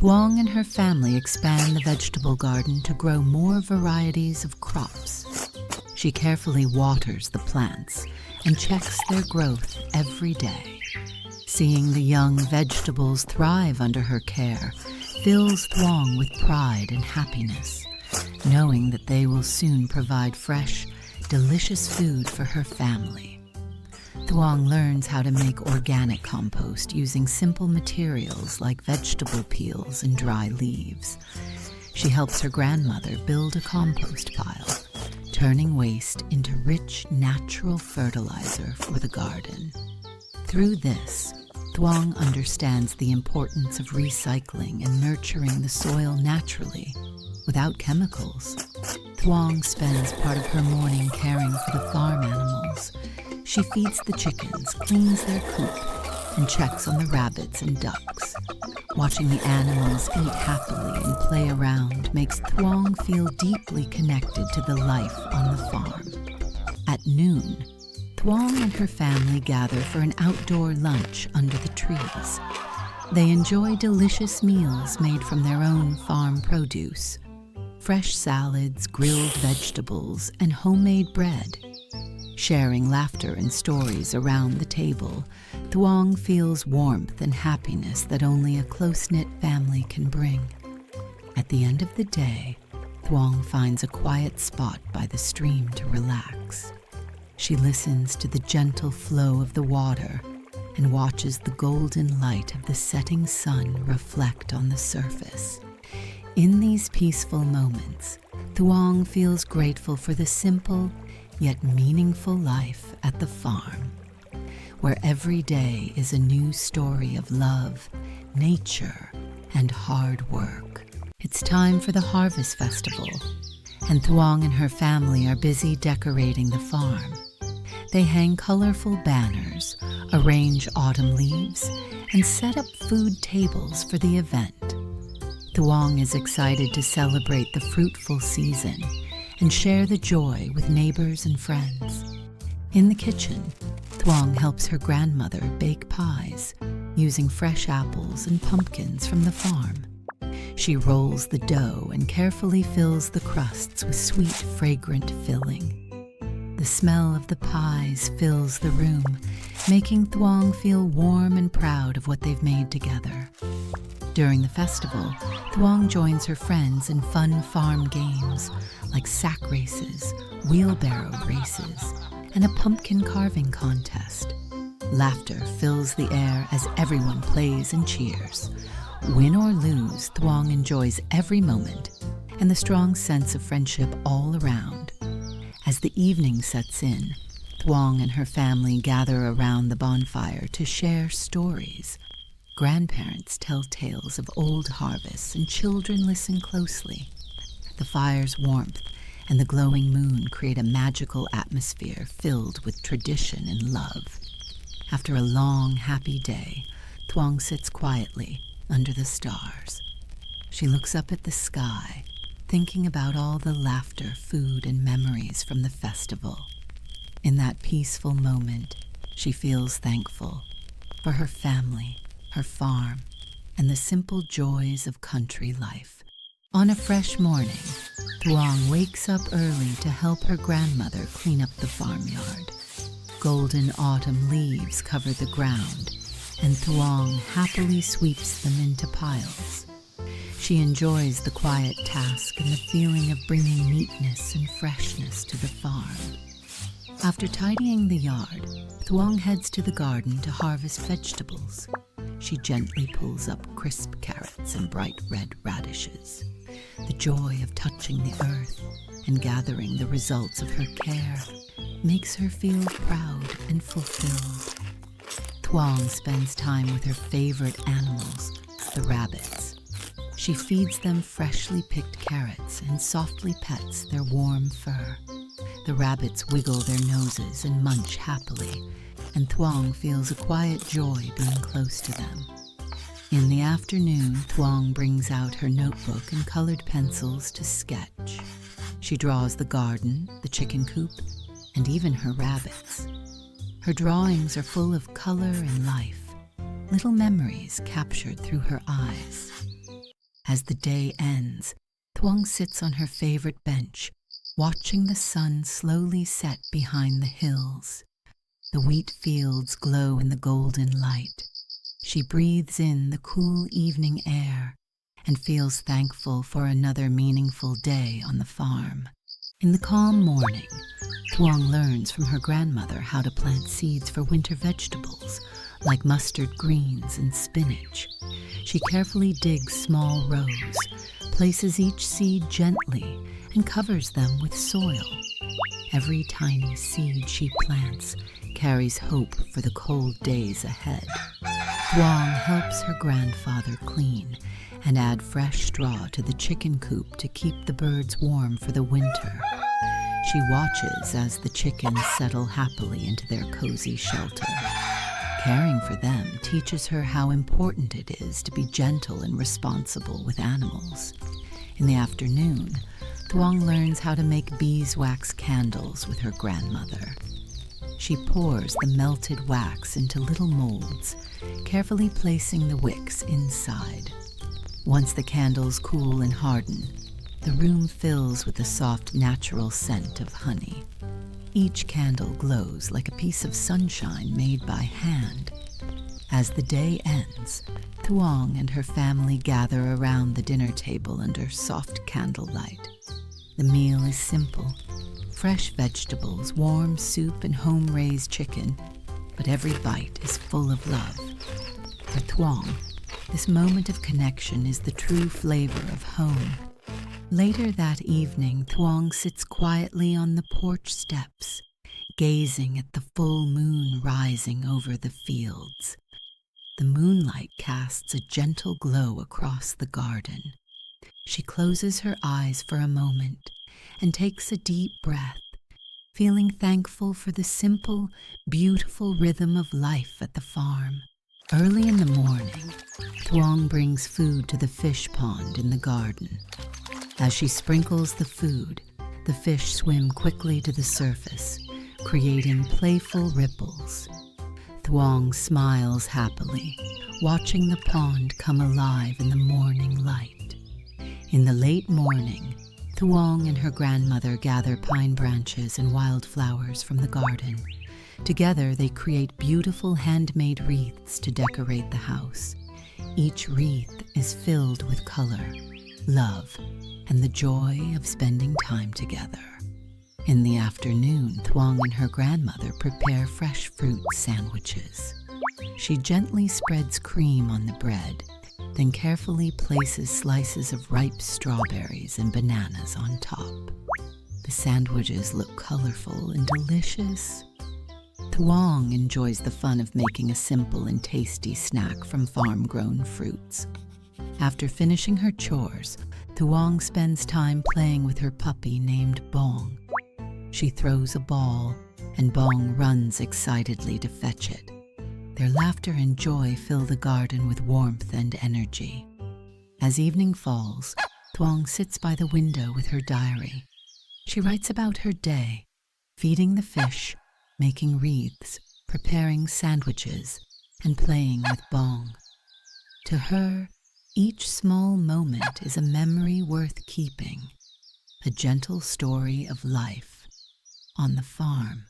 Thuong and her family expand the vegetable garden to grow more varieties of crops. She carefully waters the plants and checks their growth every day. Seeing the young vegetables thrive under her care fills Thuong with pride and happiness, knowing that they will soon provide fresh, delicious food for her family. Thuong learns how to make organic compost using simple materials like vegetable peels and dry leaves. She helps her grandmother build a compost pile, turning waste into rich, natural fertilizer for the garden. Through this, Thuong understands the importance of recycling and nurturing the soil naturally, without chemicals. Thuong spends part of her morning caring for the farm animals. She feeds the chickens, cleans their coop, and checks on the rabbits and ducks. Watching the animals eat happily and play around makes Thuong feel deeply connected to the life on the farm. At noon, Thuong and her family gather for an outdoor lunch under the trees. They enjoy delicious meals made from their own farm produce, fresh salads, grilled vegetables, and homemade bread. Sharing laughter and stories around the table, Thuong feels warmth and happiness that only a close-knit family can bring. At the end of the day, Thuong finds a quiet spot by the stream to relax. She listens to the gentle flow of the water and watches the golden light of the setting sun reflect on the surface. In these peaceful moments, Thuong feels grateful for the simple yet meaningful life at the farm, where every day is a new story of love, nature, and hard work. It's time for the Harvest Festival, and Thuong and her family are busy decorating the farm. They hang colorful banners, arrange autumn leaves, and set up food tables for the event. Thuong is excited to celebrate the fruitful season and share the joy with neighbors and friends. In the kitchen, Thuong helps her grandmother bake pies using fresh apples and pumpkins from the farm. She rolls the dough and carefully fills the crusts with sweet, fragrant filling. The smell of the pies fills the room, making Thuong feel warm and proud of what they've made together. During the festival, Thuong joins her friends in fun farm games like sack races, wheelbarrow races, and a pumpkin carving contest. Laughter fills the air as everyone plays and cheers. Win or lose, Thuong enjoys every moment and the strong sense of friendship all around. As the evening sets in, Thuong and her family gather around the bonfire to share stories. Grandparents tell tales of old harvests and children listen closely. The fire's warmth and the glowing moon create a magical atmosphere filled with tradition and love. After a long, happy day, Thuong sits quietly under the stars. She looks up at the sky, thinking about all the laughter, food, and memories from the festival. In that peaceful moment, she feels thankful for her family, her farm, and the simple joys of country life. On a fresh morning, Thuong wakes up early to help her grandmother clean up the farmyard. Golden autumn leaves cover the ground, and Thuong happily sweeps them into piles. She enjoys the quiet task and the feeling of bringing neatness and freshness to the farm. After tidying the yard, Thuong heads to the garden to harvest vegetables. She gently pulls up crisp carrots and bright red radishes. The joy of touching the earth and gathering the results of her care makes her feel proud and fulfilled. Thuong spends time with her favorite animals, the rabbits. She feeds them freshly picked carrots and softly pets their warm fur. The rabbits wiggle their noses and munch happily, and Thuong feels a quiet joy being close to them. In the afternoon, Thuong brings out her notebook and colored pencils to sketch. She draws the garden, the chicken coop, and even her rabbits. Her drawings are full of color and life, little memories captured through her eyes. As the day ends, Thuong sits on her favorite bench, watching the sun slowly set behind the hills. The wheat fields glow in the golden light. She breathes in the cool evening air and feels thankful for another meaningful day on the farm. In the calm morning, Thuong learns from her grandmother how to plant seeds for winter vegetables, like mustard greens and spinach. She carefully digs small rows, places each seed gently, and covers them with soil. Every tiny seed she plants carries hope for the cold days ahead. Thuong helps her grandfather clean and add fresh straw to the chicken coop to keep the birds warm for the winter. She watches as the chickens settle happily into their cozy shelter. Caring for them teaches her how important it is to be gentle and responsible with animals. In the afternoon, Thuong learns how to make beeswax candles with her grandmother. She pours the melted wax into little molds, carefully placing the wicks inside. Once the candles cool and harden, the room fills with a soft, natural scent of honey. Each candle glows like a piece of sunshine made by hand. As the day ends, Thuong and her family gather around the dinner table under soft candlelight. The meal is simple: fresh vegetables, warm soup, and home-raised chicken, but every bite is full of love. For Thuong, this moment of connection is the true flavor of home. Later that evening, Thuong sits quietly on the porch steps, gazing at the full moon rising over the fields. The moonlight casts a gentle glow across the garden. She closes her eyes for a moment and takes a deep breath, feeling thankful for the simple, beautiful rhythm of life at the farm. Early in the morning, Thuong brings food to the fish pond in the garden. As she sprinkles the food, the fish swim quickly to the surface, creating playful ripples. Thuong smiles happily, watching the pond come alive in the morning light. In the late morning, Thuong and her grandmother gather pine branches and wildflowers from the garden. Together, they create beautiful handmade wreaths to decorate the house. Each wreath is filled with color, love, and the joy of spending time together. In the afternoon, Thuong and her grandmother prepare fresh fruit sandwiches. She gently spreads cream on the bread, then carefully places slices of ripe strawberries and bananas on top. The sandwiches look colorful and delicious. Thuong enjoys the fun of making a simple and tasty snack from farm-grown fruits. After finishing her chores, Thuong spends time playing with her puppy named Bong. She throws a ball, and Bong runs excitedly to fetch it. Their laughter and joy fill the garden with warmth and energy. As evening falls, Thuong sits by the window with her diary. She writes about her day, feeding the fish, making wreaths, preparing sandwiches, and playing with Bong. To her, each small moment is a memory worth keeping, a gentle story of life on the farm.